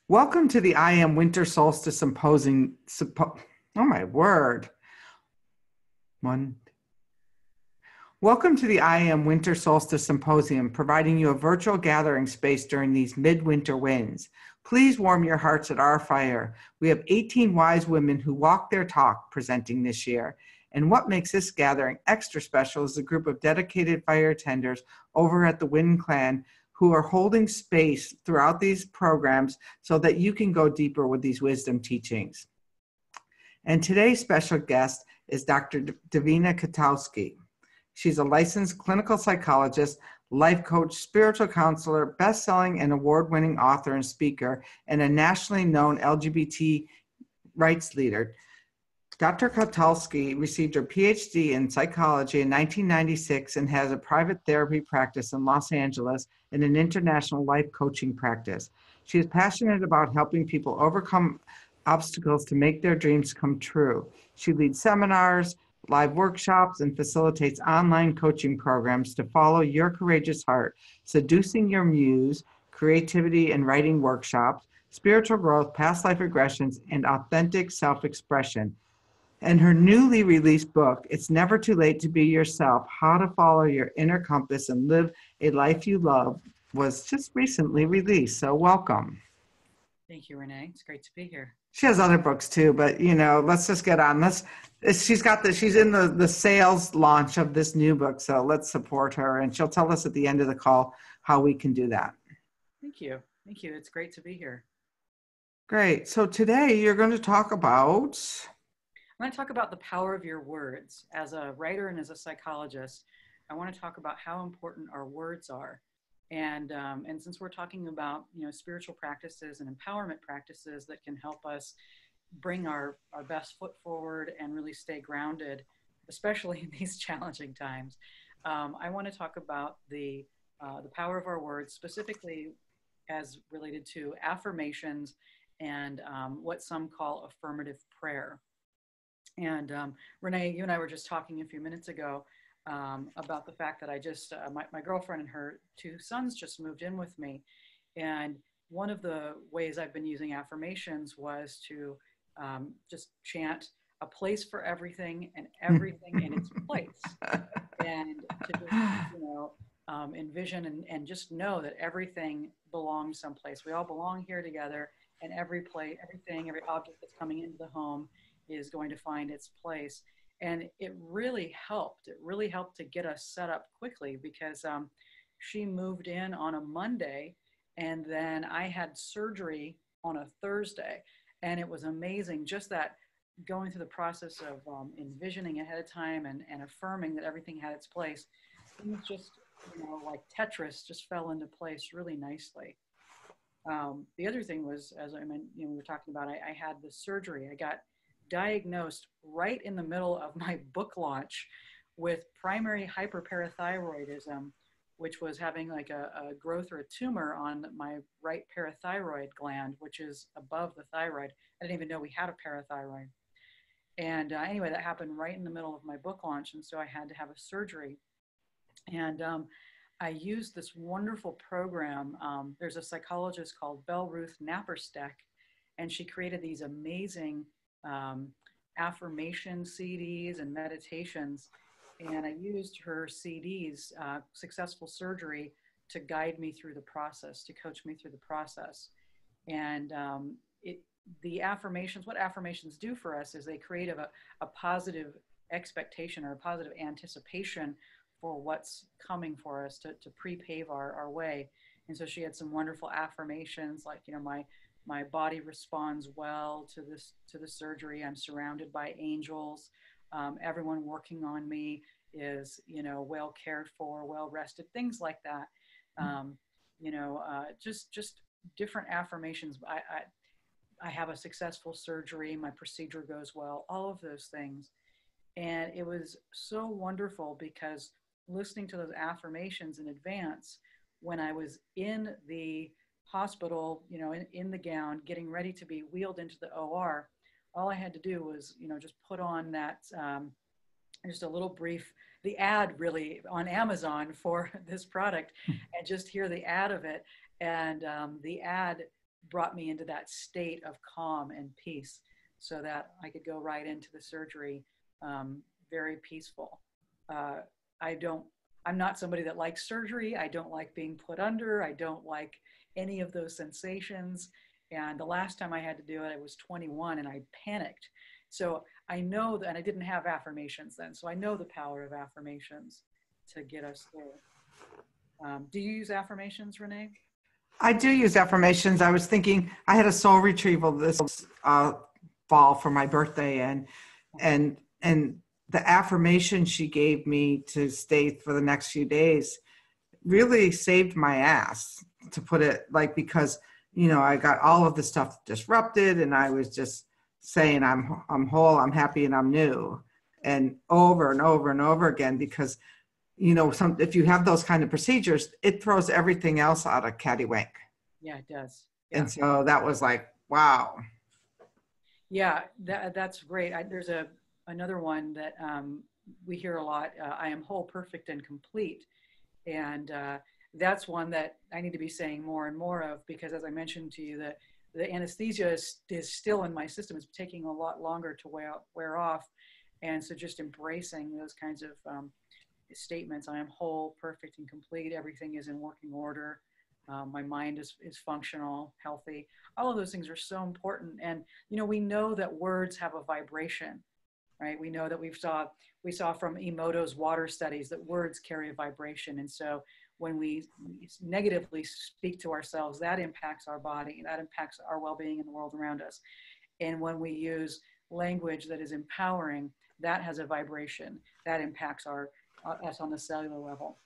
Welcome to the IAM Winter Solstice Symposium. Oh my word. Welcome to the IAM Winter Solstice Symposium, providing you a virtual gathering space during these midwinter winds. Please warm your hearts at our fire. We have 18 wise women who walk their talk presenting this year. And what makes this gathering extra special is a group of dedicated fire tenders over at the Wind Clan who are holding space throughout these programs so that you can go deeper with these wisdom teachings. And today's special guest is Dr. Davina Kotulski. She's a licensed clinical psychologist, life coach, spiritual counselor, best-selling and award-winning author and speaker, and a nationally known LGBT rights leader. Dr. Kotulski received her Ph.D. in psychology in 1996 and has a private therapy practice in Los Angeles and an international life coaching practice. She is passionate about helping people overcome obstacles to make their dreams come true. She leads seminars, live workshops, and facilitates online coaching programs to follow your courageous heart, seducing your muse, creativity and writing workshops, spiritual growth, past life regressions, and authentic self-expression. And her newly released book, It's Never Too Late to Be Yourself, How to Follow Your Inner Compass and Live a Life You Love, was just recently released. So welcome. Thank you, Renee. It's great to be here. She has other books too, but let's just get on. She's in the sales launch of this new book, so let's support her, and she'll tell us at the end of the call how we can do that. Thank you. Thank you. It's great to be here. Great. So today you're going to talk about... I'm going to talk about the power of your words. As a writer and as a psychologist, I want to talk about how important our words are. And since we're talking about spiritual practices and empowerment practices that can help us bring our best foot forward and really stay grounded, especially in these challenging times, I want to talk about the power of our words, specifically as related to affirmations and what some call affirmative prayer. And Renee, you and I were just talking a few minutes ago about the fact that I just, my girlfriend and her two sons just moved in with me. And one of the ways I've been using affirmations was to just chant a place for everything and everything in its place. And to just, envision and just know that everything belongs someplace. We all belong here together, and every object that's coming into the home is going to find its place. And it really helped. It really helped to get us set up quickly because she moved in on a Monday, and then I had surgery on a Thursday. And it was amazing, just that going through the process of envisioning ahead of time and affirming that everything had its place. Things just, like Tetris, just fell into place really nicely. The other thing was, as I meant, we were talking about, I had the surgery. I got diagnosed right in the middle of my book launch with primary hyperparathyroidism, which was having like a growth or a tumor on my right parathyroid gland, which is above the thyroid. I didn't even know we had a parathyroid. And anyway, that happened right in the middle of my book launch. And so I had to have a surgery. And I used this wonderful program. There's a psychologist called Belle Ruth Naparstek, and she created these amazing affirmation CDs and meditations. And I used her CDs, Successful Surgery, to guide me through the process, to coach me through the process. And the affirmations, what affirmations do for us is they create a positive expectation or a positive anticipation for what's coming for us to pre-pave our way. And so she had some wonderful affirmations like, my body responds well to the surgery. I'm surrounded by angels. Everyone working on me is, well cared for, well rested, things like that. Just different affirmations. I have a successful surgery, my procedure goes well, all of those things. And it was so wonderful because listening to those affirmations in advance, when I was in the hospital, in the gown, getting ready to be wheeled into the OR, all I had to do was, just put on that, just a little brief, the ad really on Amazon for this product, and just hear the ad of it. And the ad brought me into that state of calm and peace so that I could go right into the surgery very peaceful. I'm not somebody that likes surgery. I don't like being put under. I don't like any of those sensations. And the last time I had to do it, I was 21 and I panicked. So I know that, and I didn't have affirmations then. So I know the power of affirmations to get us through. Do you use affirmations, Renee? I do use affirmations. I was thinking I had a soul retrieval this fall for my birthday, and the affirmation she gave me to stay for the next few days really saved my ass, to put it because I got all of the stuff disrupted, and I was just saying I'm whole, I'm happy, and I'm new, and over and over and over again, because if you have those kind of procedures, it throws everything else out of cattywank. Yeah, it does. Yeah. And so that was like, wow. Yeah, that's great. There's another one that we hear a lot. I am whole, perfect, and complete. And that's one that I need to be saying more and more of, because as I mentioned to you, the anesthesia is still in my system. It's taking a lot longer to wear off. And so just embracing those kinds of statements, I am whole, perfect, and complete. Everything is in working order. My mind is functional, healthy. All of those things are so important. And, we know that words have a vibration, right? We know that we saw from Emoto's water studies that words carry a vibration. And so when we negatively speak to ourselves, that impacts our body, that impacts our well-being in the world around us. And when we use language that is empowering, that has a vibration that impacts us on the cellular level.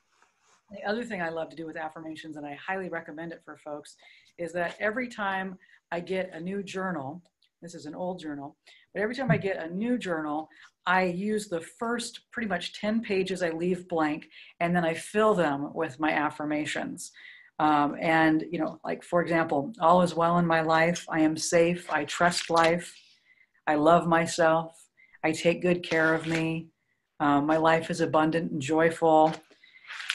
The other thing I love to do with affirmations, and I highly recommend it for folks, is that every time I get a new journal, this is an old journal, but every time I get a new journal, I use the first pretty much 10 pages I leave blank, and then I fill them with my affirmations. And, like, for example, all is well in my life. I am safe. I trust life. I love myself. I take good care of me. My life is abundant and joyful.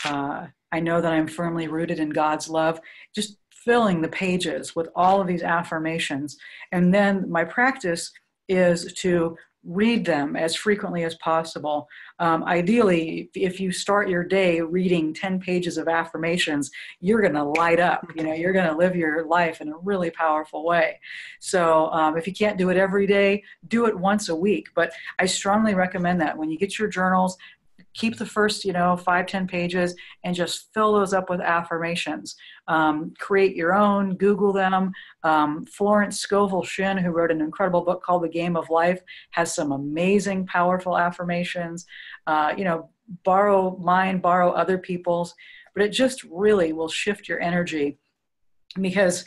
I know that I'm firmly rooted in God's love. Just filling the pages with all of these affirmations. And then my practice is to read them as frequently as possible. Ideally, if you start your day reading 10 pages of affirmations, you're going to light up. You're going to live your life in a really powerful way. So if you can't do it every day, do it once a week. But I strongly recommend that when you get your journals, keep the first, 5-10 pages and just fill those up with affirmations. Create your own, Google them. Florence Scovel Shinn, who wrote an incredible book called The Game of Life, has some amazing, powerful affirmations. Borrow mine, borrow other people's, but it just really will shift your energy, because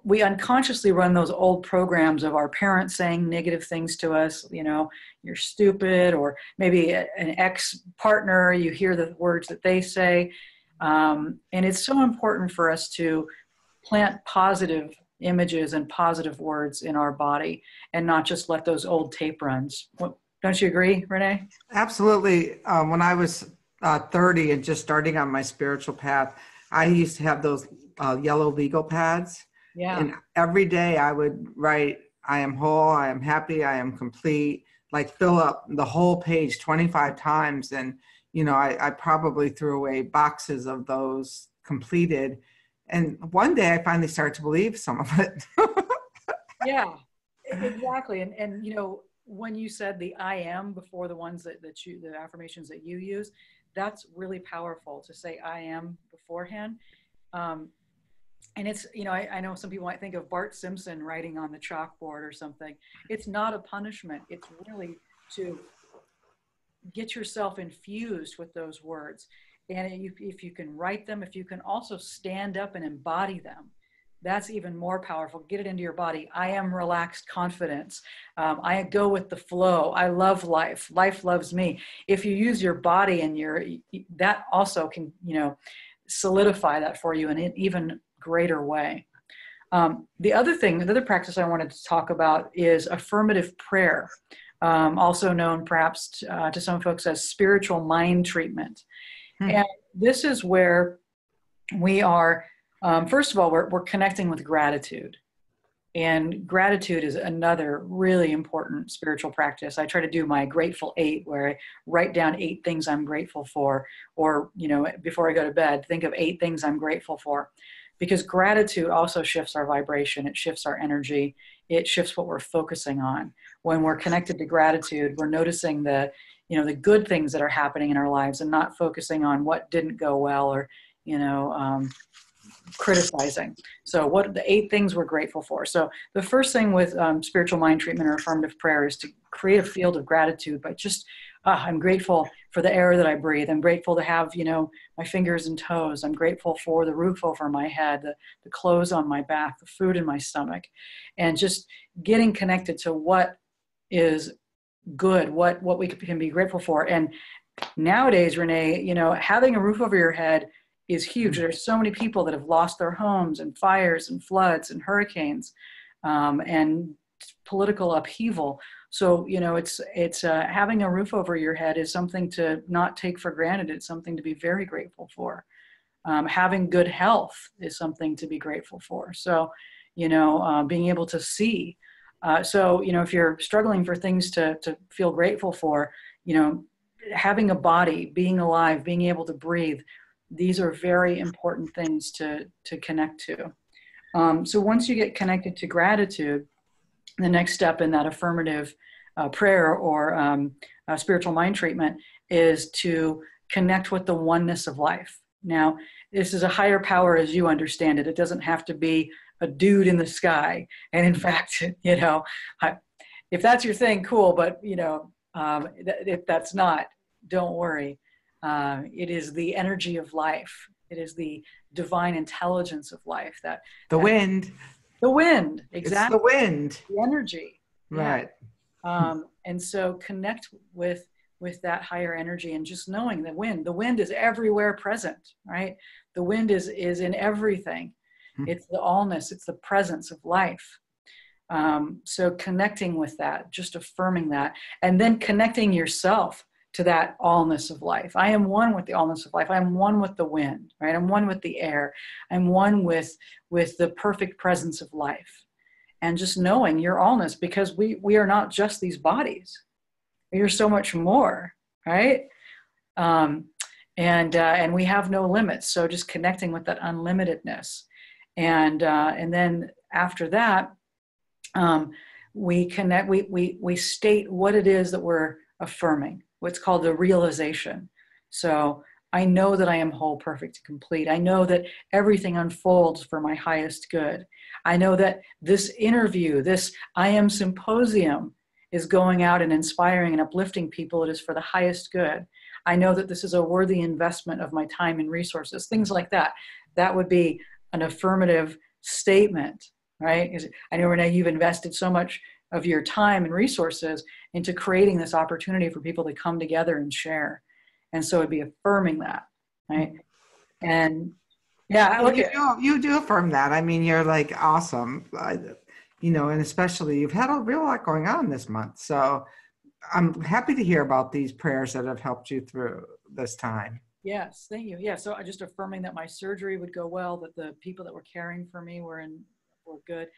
we unconsciously run those old programs of our parents saying negative things to us, you're stupid, or maybe an ex-partner, you hear the words that they say. And it's so important for us to plant positive images and positive words in our body and not just let those old tape runs. Don't you agree, Renee? Absolutely. When I was 30 and just starting on my spiritual path, I used to have those yellow legal pads. Yeah. And every day I would write, I am whole, I am happy, I am complete, like fill up the whole page 25 times. And, I probably threw away boxes of those completed. And one day I finally started to believe some of it. Yeah, exactly. And when you said the I am before the ones the affirmations that you use, that's really powerful to say I am beforehand. And it's, I know some people might think of Bart Simpson writing on the chalkboard or something. It's not a punishment. It's really to get yourself infused with those words. And if you can write them, if you can also stand up and embody them, That's even more powerful. Get it into your body. I am relaxed confidence. I go with the flow. I love life. Life loves me. If you use your body and that also can, solidify that for you in an even greater way. The other practice I wanted to talk about is affirmative prayer, also known perhaps to some folks as spiritual mind treatment. And this is where we are, first of all, we're connecting with gratitude. And gratitude is another really important spiritual practice. I try to do my Grateful 8, where I write down 8 things I'm grateful for, or, before I go to bed, think of 8 things I'm grateful for. Because gratitude also shifts our vibration, it shifts our energy, it shifts what we're focusing on. When we're connected to gratitude, we're noticing the good things that are happening in our lives and not focusing on what didn't go well or, criticizing. So what are the 8 things we're grateful for? So the first thing with spiritual mind treatment or affirmative prayer is to create a field of gratitude by just, I'm grateful for the air that I breathe. I'm grateful to have, my fingers and toes. I'm grateful for the roof over my head, the clothes on my back, the food in my stomach, and just getting connected to what is good, what we can be grateful for. And nowadays, Renee, having a roof over your head is huge. There's so many people that have lost their homes and fires and floods and hurricanes and political upheaval. So, it's having a roof over your head is something to not take for granted. It's something to be very grateful for. Having good health is something to be grateful for. So, being able to see. So, if you're struggling for things to feel grateful for, having a body, being alive, being able to breathe, these are very important things to connect to. So once you get connected to gratitude, the next step in that affirmative prayer or spiritual mind treatment is to connect with the oneness of life. Now, this is a higher power as you understand it. It doesn't have to be a dude in the sky. And in fact, if that's your thing, cool. But, if that's not, don't worry. It is the energy of life. It is the divine intelligence of life. The wind. The wind, exactly. It's the wind. The energy. Right. Yeah. And so connect with that higher energy and just knowing the wind. The wind is everywhere present, right? The wind is in everything. It's the allness. It's the presence of life. So connecting with that, just affirming that, and then connecting yourself to that allness of life. I am one with the allness of life. I'm one with the wind, right? I'm one with the air. I'm one with the perfect presence of life. And just knowing your allness, because we are not just these bodies. You're so much more, right? And we have no limits. So just connecting with that unlimitedness. And then after that, we connect, we state what it is that we're affirming, what's called the realization. So I know that I am whole, perfect, complete. I know that everything unfolds for my highest good. I know that this interview, this IAM Symposium is going out and inspiring and uplifting people. It is for the highest good. I know that this is a worthy investment of my time and resources, things like that. That would be an affirmative statement, right? I know, Renee, you've invested so much of your time and resources into creating this opportunity for people to come together and share. And so it'd be affirming that, right? And yeah, you do affirm that. I mean, you're like awesome, and especially you've had a real lot going on this month. So I'm happy to hear about these prayers that have helped you through this time. Yes, thank you. Yeah, so I just affirming that my surgery would go well, that the people that were caring for me were good.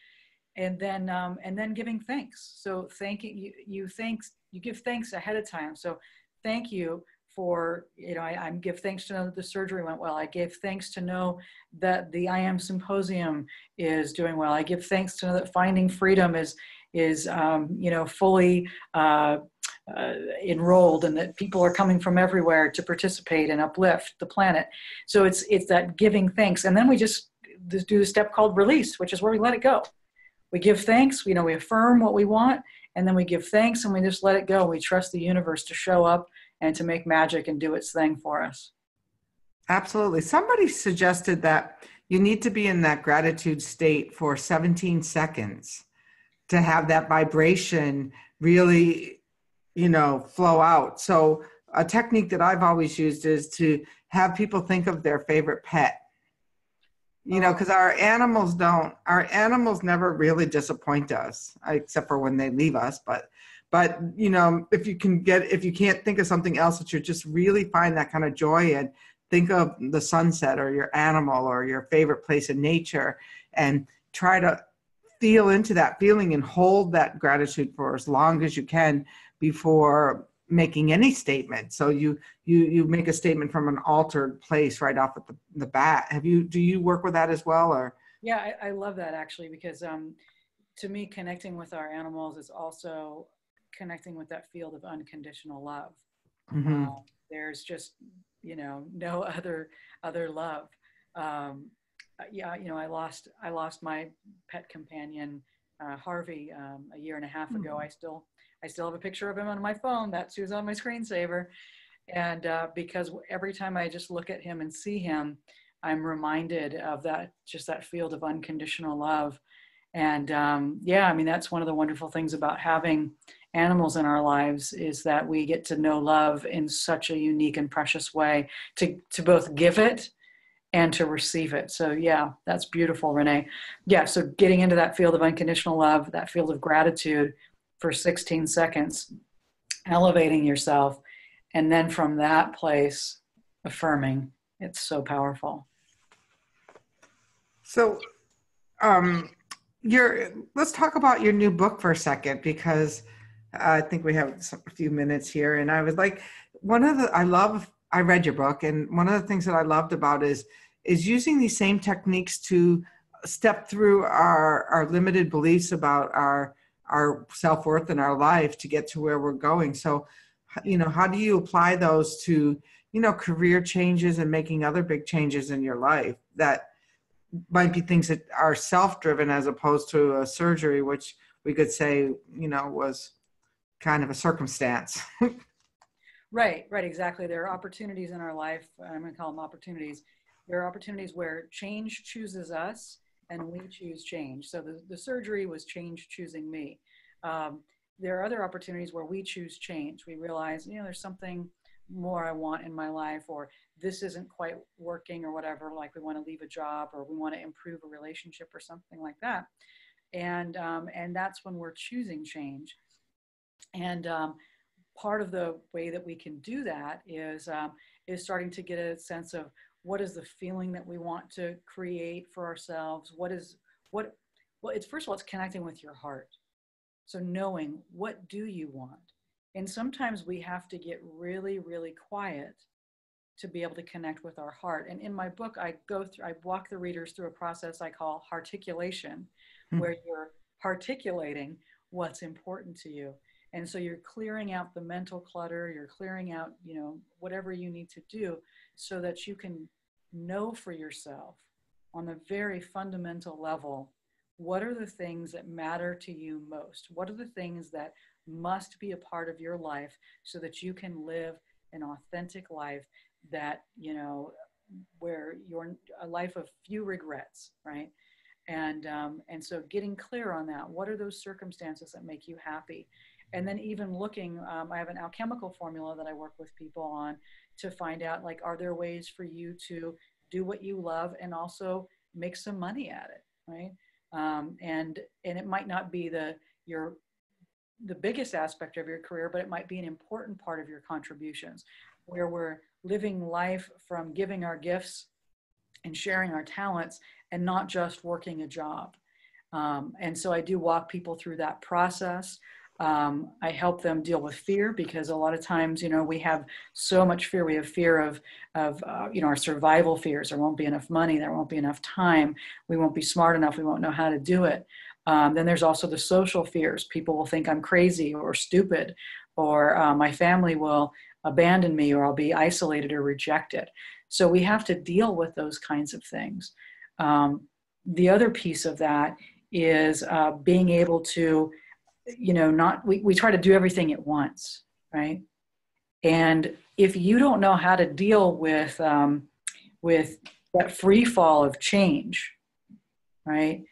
And then giving thanks. So thanking you give thanks ahead of time. So thank you for, I give thanks to know that the surgery went well. I give thanks to know that the IAM Symposium is doing well. I give thanks to know that Finding Freedom is fully enrolled, and that people are coming from everywhere to participate and uplift the planet. So it's that giving thanks. And then we just do a step called release, which is where we let it go. We give thanks, we affirm what we want, and then we give thanks and we just let it go. We trust the universe to show up and to make magic and do its thing for us. Absolutely. Somebody suggested that You need to be in that gratitude state for 17 seconds to have that vibration really, flow out. So a technique that I've always used is to have people think of their favorite pet. Because our animals never really disappoint us, except for when they leave us. But if you can't think of something else that you just really find that kind of joy in, think of the sunset or your animal or your favorite place in nature, and try to feel into that feeling and hold that gratitude for as long as you can before making any statement. So you make a statement from an altered place right off at the bat. Do you work with that as well, or? Yeah, I love that actually, because to me, connecting with our animals is also connecting with that field of unconditional love. Mm-hmm. There's just, no other love. I lost my pet companion, Harvey, a year and a half ago. I still have a picture of him on my phone. That's who's on my screensaver. And because every time I just look at him and see him, I'm reminded of that field of unconditional love. And that's one of the wonderful things about having animals in our lives, is that we get to know love in such a unique and precious way, to both give it and to receive it. So yeah, that's beautiful, Renee. Yeah, so getting into that field of unconditional love, that field of gratitude for 16 seconds, elevating yourself, and then from that place, affirming. It's so powerful. So let's talk about your new book for a second, because I think we have a few minutes here, and I would like, I read your book, and one of the things that I loved about is using these same techniques to step through our limited beliefs about our self-worth and our life to get to where we're going. So, how do you apply those to, career changes and making other big changes in your life that might be things that are self-driven, as opposed to a surgery, which we could say, was kind of a circumstance. Right, exactly. There are opportunities in our life. I'm going to call them opportunities. There are opportunities where change chooses us and we choose change. So the surgery was change choosing me. There are other opportunities where we choose change. We realize, there's something more I want in my life, or this isn't quite working, or whatever, like we want to leave a job, or we want to improve a relationship or something like that. And that's when we're choosing change. And part of the way that we can do that is starting to get a sense of what is the feeling that we want to create for ourselves. It's first of all, it's connecting with your heart. So knowing, what do you want? And sometimes we have to get really, really quiet to be able to connect with our heart. And in my book, I walk the readers through a process I call hearticulation, where you're articulating what's important to you. And so you're clearing out the mental clutter, you're clearing out, whatever you need to do, so that you can know for yourself on a very fundamental level, what are the things that matter to you most? What are the things that must be a part of your life so that you can live an authentic life that, where you're a life of few regrets, right? And so getting clear on that, what are those circumstances that make you happy? And then even looking, I have an alchemical formula that I work with people on to find out, like, are there ways for you to do what you love and also make some money at it, right? And it might not be the biggest aspect of your career, but it might be an important part of your contributions, where we're living life from giving our gifts and sharing our talents and not just working a job. And so I do walk people through that process. I help them deal with fear, because a lot of times, we have so much fear. We have fear of our survival fears. There won't be enough money. There won't be enough time. We won't be smart enough. We won't know how to do it. Then there's also the social fears. People will think I'm crazy or stupid, or my family will abandon me, or I'll be isolated or rejected. So we have to deal with those kinds of things. The other piece of that is being able to, we try to do everything at once, right? And if you don't know how to deal with that free fall of change, right?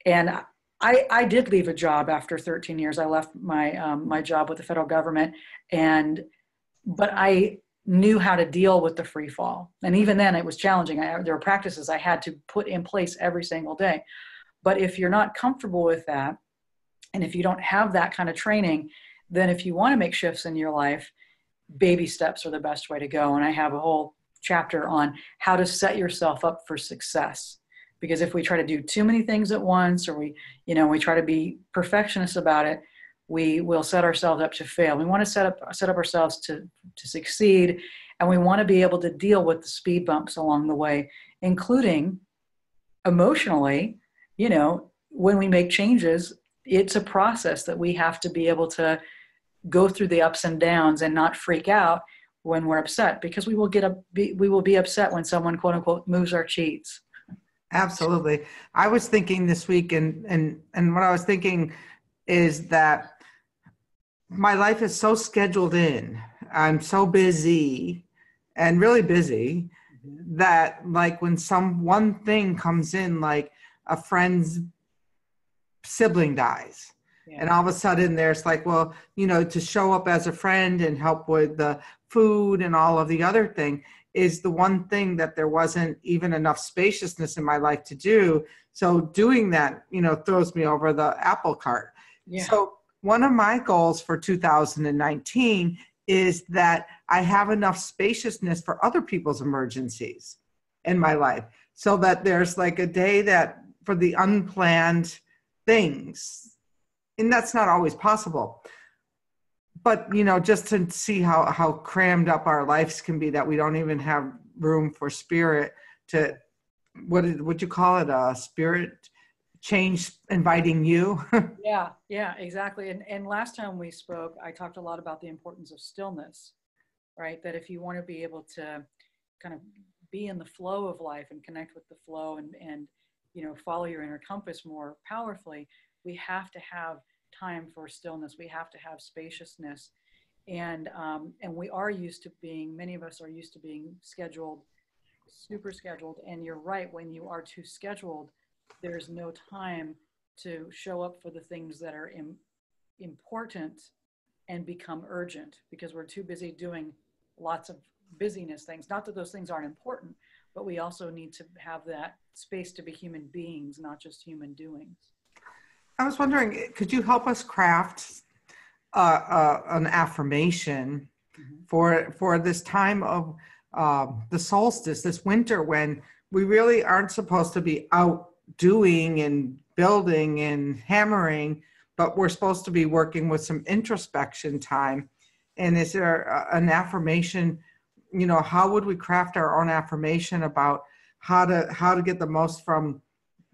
And I did leave a job after 13 years. I left my job with the federal government, but I knew how to deal with the free fall. And even then it was challenging. There were practices I had to put in place every single day. But if you're not comfortable with that, and if you don't have that kind of training, then if you want to make shifts in your life, baby steps are the best way to go. And I have a whole chapter on how to set yourself up for success. Because if we try to do too many things at once, or we try to be perfectionists about it, we will set ourselves up to fail. We want to set up ourselves to succeed, and we want to be able to deal with the speed bumps along the way, including emotionally. When we make changes, it's a process that we have to be able to go through the ups and downs and not freak out when we're upset, because we will be upset when someone, quote unquote, moves our cheats. Absolutely. I was thinking this week, and what I was thinking is that my life is so scheduled in. I'm so busy and really busy that, like, when one thing comes in, like a friend's sibling dies, and all of a sudden there's like, well, to show up as a friend and help with the food and all of the other thing is the one thing that there wasn't even enough spaciousness in my life to do. So doing that, throws me over the apple cart. Yeah. So one of my goals for 2019 is that I have enough spaciousness for other people's emergencies in my life, so that there's like a day that for the unplanned things, and that's not always possible. But, just to see how crammed up our lives can be, that we don't even have room for spirit to, would you call it, a spirit change inviting you? Yeah, exactly. And last time we spoke, I talked a lot about the importance of stillness, right? That if you want to be able to kind of be in the flow of life and connect with the flow and follow your inner compass more powerfully, we have to have time for stillness. We have to have spaciousness, and we are used to being. Many of us are used to being scheduled, super scheduled. And you're right. When you are too scheduled, there's no time to show up for the things that are important and become urgent, because we're too busy doing lots of busyness things. Not that those things aren't important, but we also need to have that space to be human beings, not just human doings. I was wondering, could you help us craft an affirmation for this time of the solstice, this winter, when we really aren't supposed to be out doing and building and hammering, but we're supposed to be working with some introspection time? And is there an affirmation? How would we craft our own affirmation about how to get the most from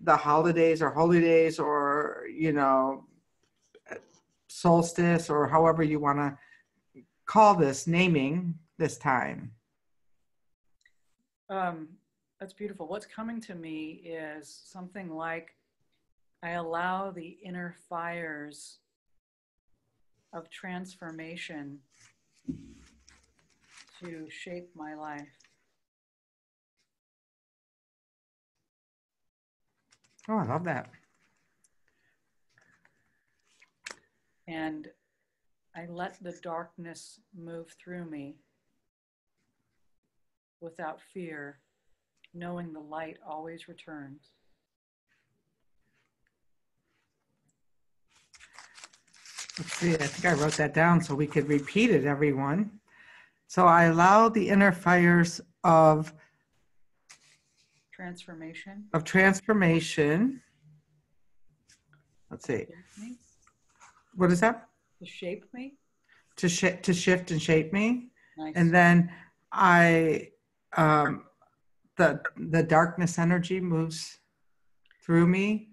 the holidays or holy days, or solstice, or however you want to call this, naming this time? That's beautiful. What's coming to me is something like, I allow the inner fires of transformation to shape my life. Oh, I love that. And I let the darkness move through me without fear, knowing the light always returns. Let's see, I think I wrote that down so we could repeat it, everyone. So I allow the inner fires of transformation. Let's see. What is that? To shape me. To shift and shape me. Nice. And then the darkness energy moves through me.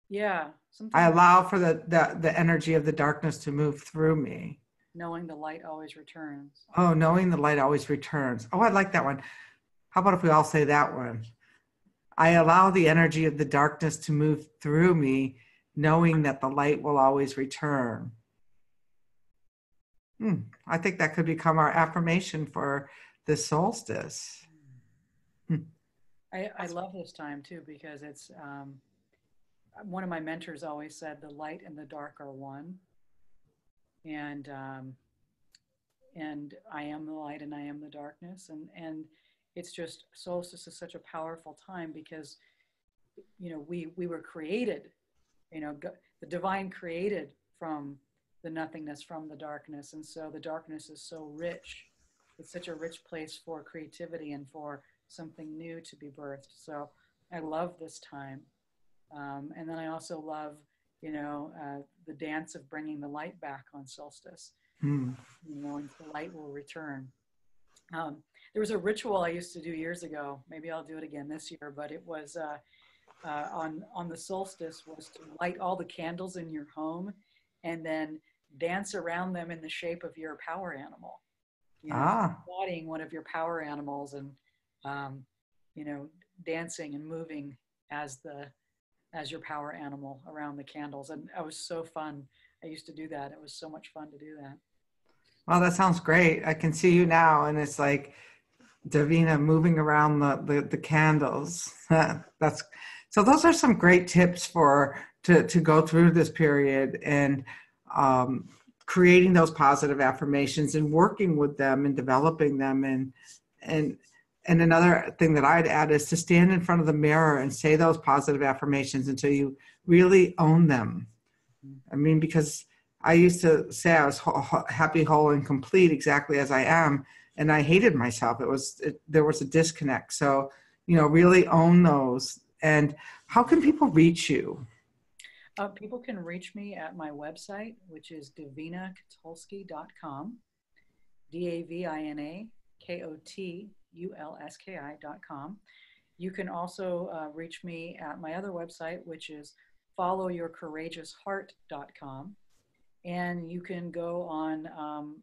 Yeah. I allow for the energy of the darkness to move through me. Knowing the light always returns. Oh, knowing the light always returns. Oh, I like that one. How about if we all say that one? I allow the energy of the darkness to move through me, knowing that the light will always return. I think that could become our affirmation for this solstice. I love this time too, because it's one of my mentors always said the light and the dark are one. And I am the light and I am the darkness. And it's just, solstice is such a powerful time because, we were created, the divine created from the nothingness, from the darkness. And so the darkness is so rich. It's such a rich place for creativity and for something new to be birthed. So I love this time. And then I also love, the dance of bringing the light back on solstice, and the light will return. There was a ritual I used to do years ago. Maybe I'll do it again this year, but it was on the solstice was to light all the candles in your home and then dance around them in the shape of your power animal. Embodying one of your power animals and, dancing and moving as your power animal around the candles. And it was so fun. I used to do that. It was so much fun to do that. Well, that sounds great. I can see you now, and it's like Davina moving around the candles. So those are some great tips to go through this period and creating those positive affirmations and working with them and developing them. And another thing that I'd add is to stand in front of the mirror and say those positive affirmations until you really own them. I mean, because I used to say I was happy, whole, and complete exactly as I am, and I hated myself. There was a disconnect. So, really own those. And how can people reach you? People can reach me at my website, which is davinakotulski.com, DAVINAKOTULSKI.com. You can also reach me at my other website, which is followyourcourageousheart.com. And you can go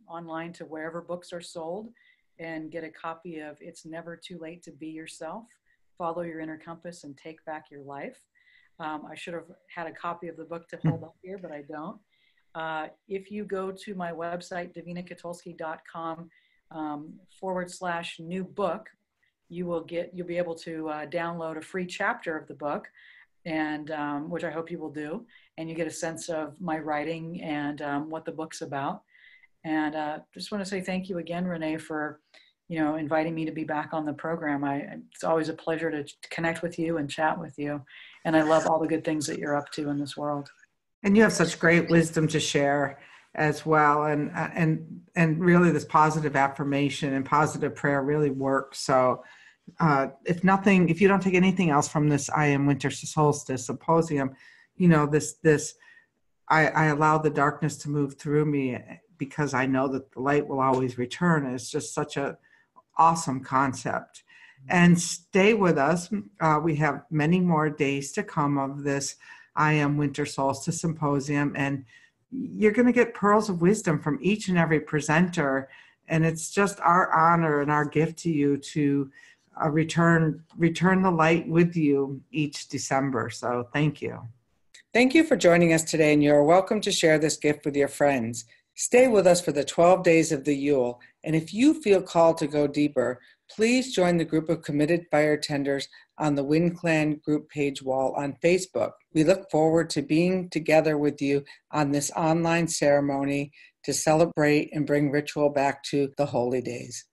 online to wherever books are sold and get a copy of It's Never Too Late to Be Yourself, Follow Your Inner Compass and Take Back Your Life. I should have had a copy of the book to hold up here, but I don't. If you go to my website, davinakotulski.com /new book, you'll be able to download a free chapter of the book, and which I hope you will do. And you get a sense of my writing and what the book's about. And just want to say thank you again, Renee, for inviting me to be back on the program. It's always a pleasure to connect with you and chat with you. And I love all the good things that you're up to in this world. And you have such great wisdom to share as well. And really this positive affirmation and positive prayer really works. So if you don't take anything else from this IAM Winter Solstice Symposium, I allow the darkness to move through me because I know that the light will always return. It's just such a awesome concept. And stay with us. We have many more days to come of this IAM Winter Solstice Symposium, and you're going to get pearls of wisdom from each and every presenter. And it's just our honor and our gift to you to return the light with you each December. So thank you. Thank you for joining us today, and you're welcome to share this gift with your friends. Stay with us for the 12 days of the Yule, and if you feel called to go deeper, please join the group of committed fire tenders on the Wind Clan group page wall on Facebook. We look forward to being together with you on this online ceremony to celebrate and bring ritual back to the holy days.